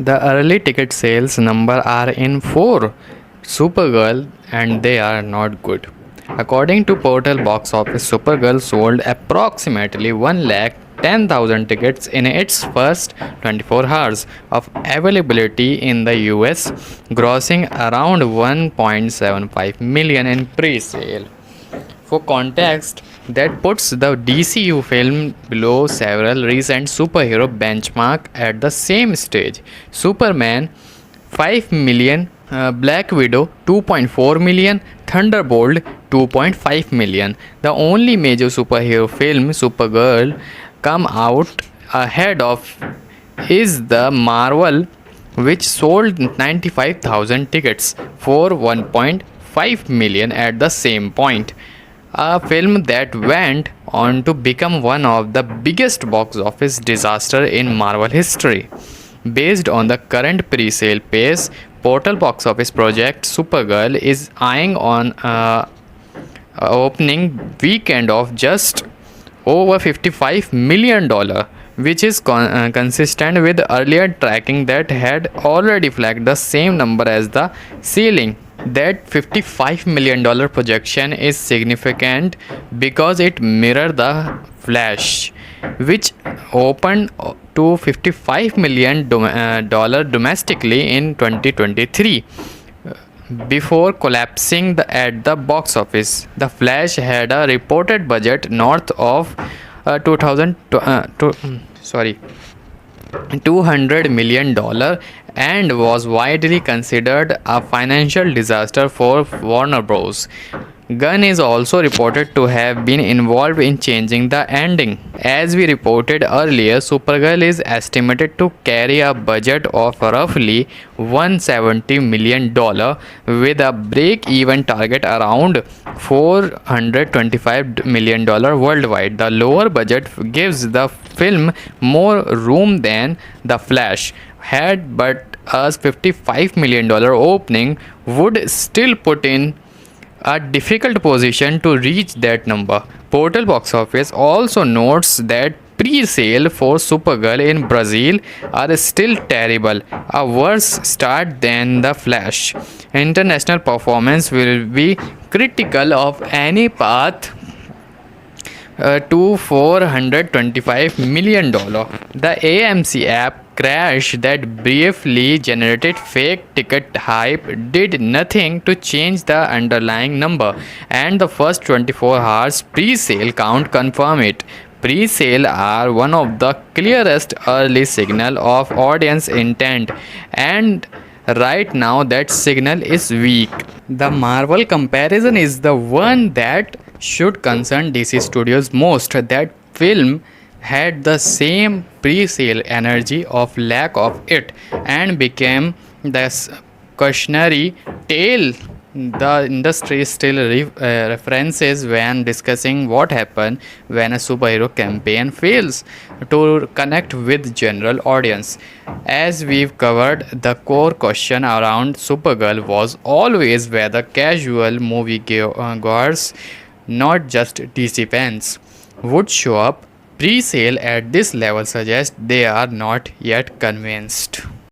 The early ticket sales number are in 4 Supergirl and they are not good. According to Portal Box Office, Supergirl sold approximately 110,000 tickets in its first 24 hours of availability in the US, grossing around 1.75 million in pre-sale. For context, that puts the DCU film below several recent superhero benchmark at the same stage. Superman 5 million, Black Widow 2.4 million, Thunderbolt 2.5 million. The only major superhero film, Supergirl, come out ahead of is the Marvel, which sold 95,000 tickets for 1.5 million at the same point. A film that went on to become one of the biggest box office disaster in Marvel history. Based on the current pre-sale pace, Portal Box Office project Supergirl is eyeing on opening weekend of just over $55 million, which is consistent with earlier tracking that had already flagged the same number as the ceiling. That $55 million projection is significant because it mirrored the Flash, which opened to $55 million domestically in 2023 before collapsing at the box office. The Flash had a reported budget north of 200 million dollar and was widely considered a financial disaster for Warner Bros. Gunn is also reported to have been involved in changing the ending. As we reported earlier, Supergirl is estimated to carry a budget of roughly $170 million with a break-even target around $425 million worldwide. The lower budget gives the film more room than The Flash had, but a $55 million opening would still put in a difficult position to reach that number. Portal Box Office also notes that pre-sale for Supergirl in Brazil are still terrible, a worse start than The Flash. International performance will be critical of any path to $425 million. The AMC app crash that briefly generated fake ticket hype did nothing to change the underlying number, and the first 24 hours pre-sale count confirm it. Pre-sale are one of the clearest early signal of audience intent, and right now that signal is weak. The Marvel comparison is the one that should concern DC Studios most. That film had the same pre-sale energy of lack of it and became this cautionary tale the industry still references when discussing what happens when a superhero campaign fails to connect with general audience. As we've covered, the core question around Supergirl was always whether casual moviegoers, not just DC fans, would show up. Pre-sale at this level suggests they are not yet convinced.